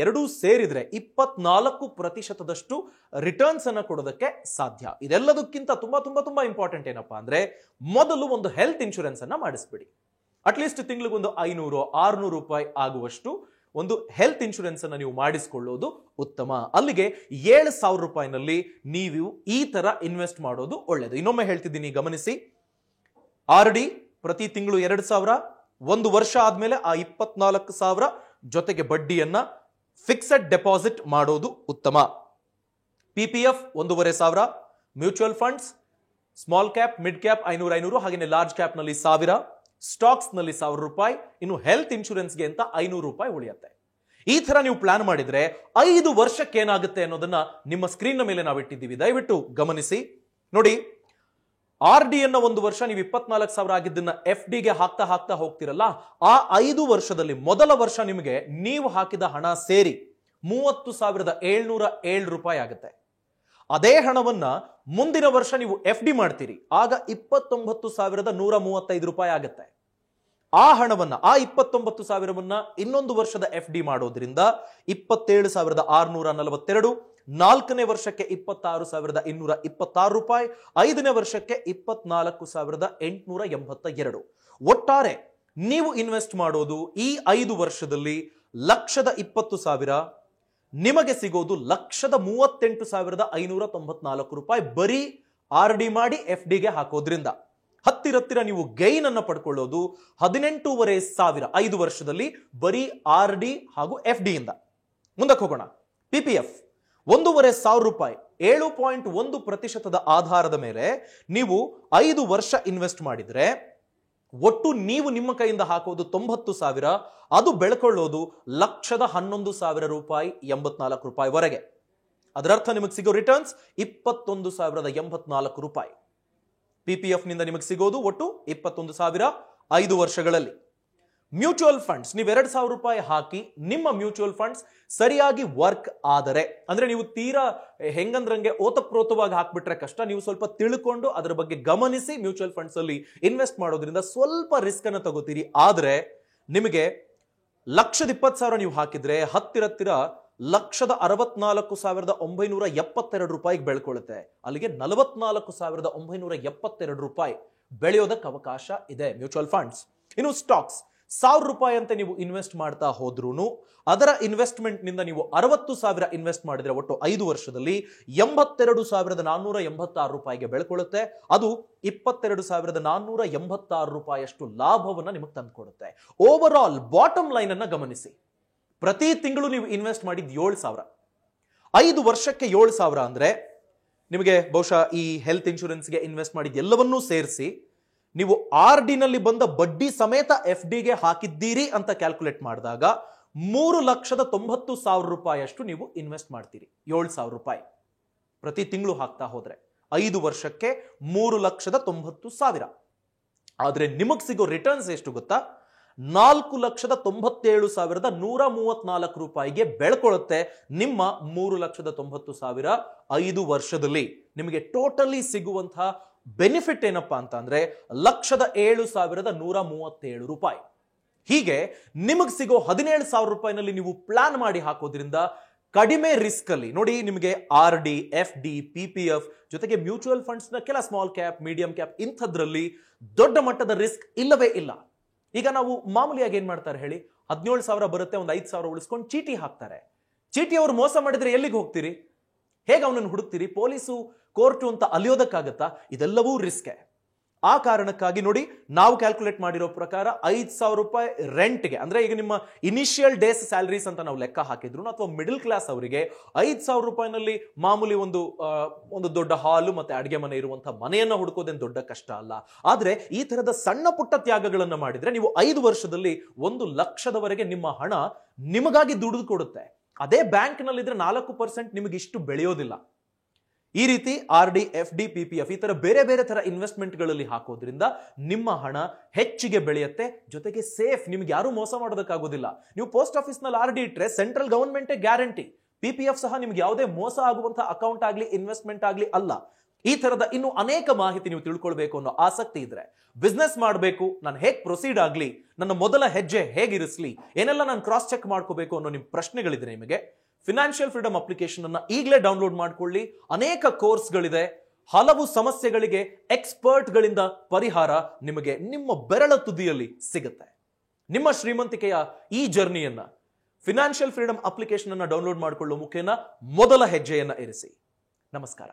ಎರಡೂ ಸೇರಿದ್ರೆ 24% ರಿಟರ್ನ್ಸ್ ಅನ್ನ ಕೊಡೋದಕ್ಕೆ ಸಾಧ್ಯ. ಇದೆಲ್ಲದಕ್ಕಿಂತ ತುಂಬಾ ಇಂಪಾರ್ಟೆಂಟ್ ಏನಪ್ಪಾ ಅಂದ್ರೆ, ಮೊದಲು ಒಂದು ಹೆಲ್ತ್ ಇನ್ಶೂರೆನ್ಸ್ ಅನ್ನ ಮಾಡಿಸ್ಬಿಡಿ. ಅಟ್ಲೀಸ್ಟ್ ತಿಂಗಳಿಗೊಂದು 500-600 ರೂಪಾಯಿ ಆಗುವಷ್ಟು ಒಂದು ಹೆಲ್ತ್ ಇನ್ಶೂರೆನ್ಸ್ ಅನ್ನ ನೀವು ಮಾಡಿಸಿಕೊಳ್ಳೋದು ಉತ್ತಮ. ಅಲ್ಲಿಗೆ 7,000 ರೂಪಾಯಿನಲ್ಲಿ ನೀವು ಈ ತರ ಇನ್ವೆಸ್ಟ್ ಮಾಡೋದು ಒಳ್ಳೆಯದು. ಇನ್ನೊಮ್ಮೆ ಹೇಳ್ತಿದ್ದೀನಿ, ಗಮನಿಸಿ. RD ಪ್ರತಿ ತಿಂಗಳು 2,000, 1 ವರ್ಷ ಆದ್ಮೇಲೆ ಆ 24,000 ಜೊತೆಗೆ ಬಡ್ಡಿಯನ್ನ ಫಿಕ್ಸೆಡ್ ಡೆಪಾಸಿಟ್ ಮಾಡೋದು ಉತ್ತಮ. PPF 1,500, mutual funds small cap, mid cap 500 ಹಾಗೆ ಲಾರ್ಜ್ ಕ್ಯಾಪ್ ನಲ್ಲಿ 1,000, ಸ್ಟಾಕ್ಸ್ ನಲ್ಲಿ 1,000 ರೂಪಾಯಿ, ಇನ್ನು ಹೆಲ್ತ್ ಇನ್ಶೂರೆನ್ಸ್ಗೆ ಅಂತ 500 ರೂಪಾಯಿ ಉಳಿಯುತ್ತೆ. ಈ ತರ ನೀವು ಪ್ಲಾನ್ ಮಾಡಿದ್ರೆ 5 ವರ್ಷಕ್ಕೆ ಏನಾಗುತ್ತೆ ಅನ್ನೋದನ್ನ ನಿಮ್ಮ ಸ್ಕ್ರೀನ್ ಮೇಲೆ ನಾವು ಇಟ್ಟಿದ್ದೀವಿ, ದಯವಿಟ್ಟು ಗಮನಿಸಿ. ನೋಡಿ, RD ಅನ್ನ 1 ವರ್ಷ ನೀವು 24,000 ಆಗಿದ್ದನ್ನ FDಗೆ ಹಾಕ್ತಾ ಹೋಗ್ತಿರಲ್ಲ, ಆ 5 ವರ್ಷದಲ್ಲಿ ಮೊದಲ ವರ್ಷ ನಿಮಗೆ ನೀವು ಹಾಕಿದ ಹಣ ಸೇರಿ 30,707 ರೂಪಾಯಿ ಆಗುತ್ತೆ. ಅದೇ ಹಣವನ್ನ ಮುಂದಿನ ವರ್ಷ ನೀವು FD ಮಾಡ್ತೀರಿ, ಆಗ 29,135 ರೂಪಾಯಿ ಆಗುತ್ತೆ. ಆ ಹಣವನ್ನ, ಆ 29,000ವನ್ನ ಇನ್ನೊಂದು ವರ್ಷದ ಎಫ್ ಡಿ ಮಾಡೋದ್ರಿಂದ 27,642, 4ನೇ ವರ್ಷಕ್ಕೆ 26,226 ರೂಪಾಯಿ, 5ನೇ ವರ್ಷಕ್ಕೆ 24,882. ಒಟ್ಟಾರೆ ನೀವು ಇನ್ವೆಸ್ಟ್ ಮಾಡೋದು ಈ 5 ವರ್ಷದಲ್ಲಿ 1,20,000, ನಿಮಗೆ ಸಿಗೋದು 1,38,594 ರೂಪಾಯಿ ಬರೀ ಆರ್ ಡಿ ಮಾಡಿ ಎಫ್ ಡಿಗೆ ಹಾಕೋದ್ರಿಂದ. ಹತ್ತಿರ ನೀವು ಗೈನ್ ಅನ್ನು ಪಡ್ಕೊಳ್ಳೋದು 18,500 5 ವರ್ಷದಲ್ಲಿ ಬರೀ ಆರ್ ಡಿ ಹಾಗೂ ಎಫ್ ಡಿ ಇಂದ. ಮುಂದಕ್ಕೆ ಹೋಗೋಣ. ಪಿಪಿಎಫ್ 1,500 ರೂಪಾಯಿ 7.1% ಆಧಾರದ ಮೇಲೆ ನೀವು 5 ವರ್ಷ ಇನ್ವೆಸ್ಟ್ ಮಾಡಿದ್ರೆ ಒಟ್ಟು ನೀವು ನಿಮ್ಮ ಕೈಯಿಂದ ಹಾಕೋದು 90,000, ಅದು ಬೆಳ್ಕೊಳ್ಳೋದು 1,11,000 ರೂಪಾಯಿ 84 ರೂಪಾಯಿವರೆಗೆ. ಅದರರ್ಥ ನಿಮಗೆ ಸಿಗೋ ರಿಟರ್ನ್ಸ್ 21,084 ರೂಪಾಯಿ. ಪಿಪಿಎಫ್ ನಿಂದ ನಿಮಗೆ ಸಿಗೋದು ಒಟ್ಟು 21,000 5 ವರ್ಷಗಳಲ್ಲಿ. ಮ್ಯೂಚುವಲ್ ಫಂಡ್ಸ್, ನೀವು 2,000 ರೂಪಾಯಿ ಹಾಕಿ ನಿಮ್ಮ ಮ್ಯೂಚುವಲ್ ಫಂಡ್ಸ್ ಸರಿಯಾಗಿ ವರ್ಕ್ ಆದರೆ, ಅಂದ್ರೆ ನೀವು ತೀರಾ ಹೆಂಗಂದ್ರಂಗೆ ಓತಪ್ರೋತವಾಗಿ ಹಾಕ್ಬಿಟ್ರೆ ಕಷ್ಟ. ನೀವು ಸ್ವಲ್ಪ ತಿಳ್ಕೊಂಡು ಅದರ ಬಗ್ಗೆ ಗಮನಿಸಿ ಮ್ಯೂಚುವಲ್ ಫಂಡ್ಸ್ ಅಲ್ಲಿ ಇನ್ವೆಸ್ಟ್ ಮಾಡೋದ್ರಿಂದ ಸ್ವಲ್ಪ ರಿಸ್ಕ್ ಅನ್ನು ತಗೋತೀರಿ. ಆದ್ರೆ ನಿಮಗೆ 1,20,000 ನೀವು ಹಾಕಿದ್ರೆ ಹತ್ತಿರ 1,64,972 ರೂಪಾಯಿಗೆ ಬೆಳ್ಕೊಳ್ಳುತ್ತೆ. ಅಲ್ಲಿಗೆ 44,972 ರೂಪಾಯಿ ಬೆಳೆಯೋದಕ್ಕೆ ಅವಕಾಶ ಇದೆ ಮ್ಯೂಚುವಲ್ ಫಂಡ್ಸ್. ಇನ್ನು ಸ್ಟಾಕ್ಸ್ 1,000 ರೂಪಾಯಿ ಅಂತ ನೀವು ಇನ್ವೆಸ್ಟ್ ಮಾಡ್ತಾ ಹೋದ್ರೂ ಅದರ ಇನ್ವೆಸ್ಟ್ಮೆಂಟ್ ನಿಂದ ನೀವು 60,000 ಇನ್ವೆಸ್ಟ್ ಮಾಡಿದ್ರೆ ಒಟ್ಟು 5 ವರ್ಷದಲ್ಲಿ 82,486 ರೂಪಾಯಿಗೆ ಬೆಳ್ಕೊಳ್ಳುತ್ತೆ. ಅದು 22,486 ರೂಪಾಯಿಯಷ್ಟು ಲಾಭವನ್ನ ನಿಮಗೆ ತಂದುಕೊಡುತ್ತೆ. ಓವರ್ ಆಲ್ ಬಾಟಮ್ ಲೈನ್ ಅನ್ನ ಗಮನಿಸಿ. ಪ್ರತಿ ತಿಂಗಳು ನೀವು ಇನ್ವೆಸ್ಟ್ ಮಾಡಿದ್ 7,000, 5 ವರ್ಷಕ್ಕೆ 7,000 ಅಂದ್ರೆ ನಿಮಗೆ ಬಹುಶಃ ಈ ಹೆಲ್ತ್ ಇನ್ಶೂರೆನ್ಸ್ಗೆ ಇನ್ವೆಸ್ಟ್ ಮಾಡಿದ ಎಲ್ಲವನ್ನೂ ಸೇರಿಸಿ ನೀವು ಆರ್ ಡಿ ನಲ್ಲಿ ಬಂದ ಬಡ್ಡಿ ಸಮೇತ ಎಫ್ ಡಿಗೆ ಹಾಕಿದ್ದೀರಿ ಅಂತ ಕ್ಯಾಲ್ಕುಲೇಟ್ ಮಾಡಿದಾಗ 3,90,000 ರೂಪಾಯಿಯಷ್ಟು ನೀವು ಇನ್ವೆಸ್ಟ್ ಮಾಡ್ತೀರಿ. 7,000 ರೂಪಾಯಿ ಪ್ರತಿ ತಿಂಗಳು ಹಾಕ್ತಾ ಹೋದ್ರೆ 5 ವರ್ಷಕ್ಕೆ 3,90,000. ಆದ್ರೆ ನಿಮಗ್ ಸಿಗೋ ರಿಟರ್ನ್ಸ್ ಎಷ್ಟು ಗೊತ್ತಾ? 4,97,134 ರೂಪಾಯಿಗೆ ಬೆಳ್ಕೊಳ್ಳುತ್ತೆ ನಿಮ್ಮ 3,90,000 5 ವರ್ಷದಲ್ಲಿ. ನಿಮಗೆ ಟೋಟಲಿ ಸಿಗುವಂತಹ ಬೆನಿಫಿಟ್ ಏನಪ್ಪಾ ಅಂತ ಅಂದ್ರೆ 1,07,137 ರೂಪಾಯಿ. ಹೀಗೆ ನಿಮಗೆ ಸಿಗೋ 17,000 ರೂಪಾಯಿನಲ್ಲಿ ನೀವು ಪ್ಲಾನ್ ಮಾಡಿ ಹಾಕೋದ್ರಿಂದ ಕಡಿಮೆ ರಿಸ್ಕ್ ಅಲ್ಲಿ ನೋಡಿ, ನಿಮಗೆ R D, F D, PPF ಜೊತೆಗೆ ಮ್ಯೂಚುವಲ್ ಫಂಡ್ಸ್ ನ ಕೆಲ ಸ್ಮಾಲ್ ಕ್ಯಾಪ್, ಮೀಡಿಯಂ ಕ್ಯಾಪ್ ಇಂಥದ್ರಲ್ಲಿ ದೊಡ್ಡ ಮಟ್ಟದ ರಿಸ್ಕ್ ಇಲ್ಲವೇ ಇಲ್ಲ. ಈಗ ನಾವು ಮಾಮೂಲಿಯಾಗಿ ಏನ್ ಮಾಡ್ತಾರೆ ಹೇಳಿ, 17,000 ಬರುತ್ತೆ, ಒಂದು 5,000 ಉಳಿಸ್ಕೊಂಡು ಚೀಟಿ ಹಾಕ್ತಾರೆ. ಚೀಟಿ ಅವರು ಮೋಸ ಮಾಡಿದ್ರೆ ಎಲ್ಲಿಗೆ ಹೋಗ್ತೀರಿ? ಹೇಗೆ ಅವನನ್ನು ಹುಡುಕ್ತೀರಿ? ಪೊಲೀಸು, ಕೋರ್ಟು ಅಂತ ಅಲಿಯೋದಕ್ಕಾಗತ್ತಾ? ಇದೆಲ್ಲವೂ ರಿಸ್ಕ್. ಆ ಕಾರಣಕ್ಕಾಗಿ ನೋಡಿ, ನಾವು ಕ್ಯಾಲ್ಕುಲೇಟ್ ಮಾಡಿರೋ ಪ್ರಕಾರ 5,000 ರೂಪಾಯಿ ರೆಂಟ್ಗೆ, ಅಂದ್ರೆ ಈಗ ನಿಮ್ಮ ಇನಿಷಿಯಲ್ ಡೇಸ್ ಸ್ಯಾಲರೀಸ್ ಅಂತ ನಾವು ಲೆಕ್ಕ ಹಾಕಿದ್ರು ಅಥವಾ ಮಿಡಲ್ ಕ್ಲಾಸ್ ಅವರಿಗೆ 5,000 ರೂಪಾಯಿನಲ್ಲಿ ಮಾಮೂಲಿ ಒಂದು ದೊಡ್ಡ ಹಾಲು ಮತ್ತೆ ಅಡಿಗೆ ಮನೆ ಇರುವಂತಹ ಮನೆಯನ್ನ ಹುಡುಕೋದೇನು ದೊಡ್ಡ ಕಷ್ಟ ಅಲ್ಲ. ಆದ್ರೆ ಈ ತರದ ಸಣ್ಣ ಪುಟ್ಟ ತ್ಯಾಗಗಳನ್ನ ಮಾಡಿದ್ರೆ ನೀವು 5 ವರ್ಷದಲ್ಲಿ 1,00,000ದವರೆಗೆ ನಿಮ್ಮ ಹಣ ನಿಮಗಾಗಿ ದುಡಿದು ಕೊಡುತ್ತೆ. ಅದೇ ಬ್ಯಾಂಕ್ ನಲ್ಲಿದ್ರೆ 4% ನಿಮಗೆ ಇಷ್ಟು ಬೆಳೆಯೋದಿಲ್ಲ. ಈ ರೀತಿ R D, F D, PPF ಈ ತರ ಬೇರೆ ಬೇರೆ ತರ ಇನ್ವೆಸ್ಟ್ಮೆಂಟ್ಗಳಲ್ಲಿ ಹಾಕೋದ್ರಿಂದ ನಿಮ್ಮ ಹಣ ಹೆಚ್ಚಿಗೆ ಬೆಳೆಯುತ್ತೆ, ಜೊತೆಗೆ ಸೇಫ್. ನಿಮ್ಗೆ ಯಾರು ಮೋಸ ಮಾಡೋದಕ್ಕಾಗೋದಿಲ್ಲ. ನೀವು ಪೋಸ್ಟ್ ಆಫೀಸ್ ನಲ್ಲಿ ಆರ್ ಡಿ ಇಟ್ರೆ ಸೆಂಟ್ರಲ್ ಗವರ್ಮೆಂಟ್ ಗ್ಯಾರಂಟಿ. ಪಿಪಿಎಫ್ ಸಹ ನಿಮ್ಗೆ ಯಾವುದೇ ಮೋಸ ಆಗುವಂತಹ ಅಕೌಂಟ್ ಆಗ್ಲಿ, ಇನ್ವೆಸ್ಟ್ಮೆಂಟ್ ಆಗ್ಲಿ ಅಲ್ಲ. ಈ ತರದ ಇನ್ನು ಅನೇಕ ಮಾಹಿತಿ ನೀವು ತಿಳ್ಕೊಳ್ಬೇಕು ಅನ್ನೋ ಆಸಕ್ತಿ ಇದ್ರೆ, ಬಿಸ್ನೆಸ್ ಮಾಡಬೇಕು, ನಾನು ಹೇಗೆ ಪ್ರೊಸೀಡ್ ಆಗ್ಲಿ, ನನ್ನ ಮೊದಲ ಹೆಜ್ಜೆ ಹೇಗಿರಿಸ್ಲಿ, ಏನೆಲ್ಲ ನಾನು ಕ್ರಾಸ್ ಚೆಕ್ ಮಾಡ್ಕೋಬೇಕು ಅನ್ನೋ ನಿಮ್ಮ ಪ್ರಶ್ನೆಗಳಿದ್ರೆ ನಿಮಗೆ ಫಿನಾನ್ಷಿಯಲ್ ಫ್ರೀಡಮ್ ಅಪ್ಲಿಕೇಶನ್ ಅನ್ನ ಈಗಲೇ ಡೌನ್ಲೋಡ್ ಮಾಡ್ಕೊಳ್ಳಿ. ಅನೇಕ ಕೋರ್ಸ್ಗಳಿದೆ. ಹಲವು ಸಮಸ್ಯೆಗಳಿಗೆ ಎಕ್ಸ್ಪರ್ಟ್ ಗಳಿಂದ ಪರಿಹಾರ ನಿಮಗೆ ನಿಮ್ಮ ಬೆರಳ ತುದಿಯಲ್ಲಿ ಸಿಗುತ್ತೆ. ನಿಮ್ಮ ಶ್ರೀಮಂತಿಕೆಯ ಈ ಜರ್ನಿಯನ್ನ ಫಿನಾನ್ಷಿಯಲ್ ಫ್ರೀಡಮ್ ಅಪ್ಲಿಕೇಶನ್ ಅನ್ನ ಡೌನ್ಲೋಡ್ ಮಾಡಿಕೊಳ್ಳುವ ಮುಖೇನ ಮೊದಲ ಹೆಜ್ಜೆಯನ್ನ ಇರಿಸಿ. ನಮಸ್ಕಾರ.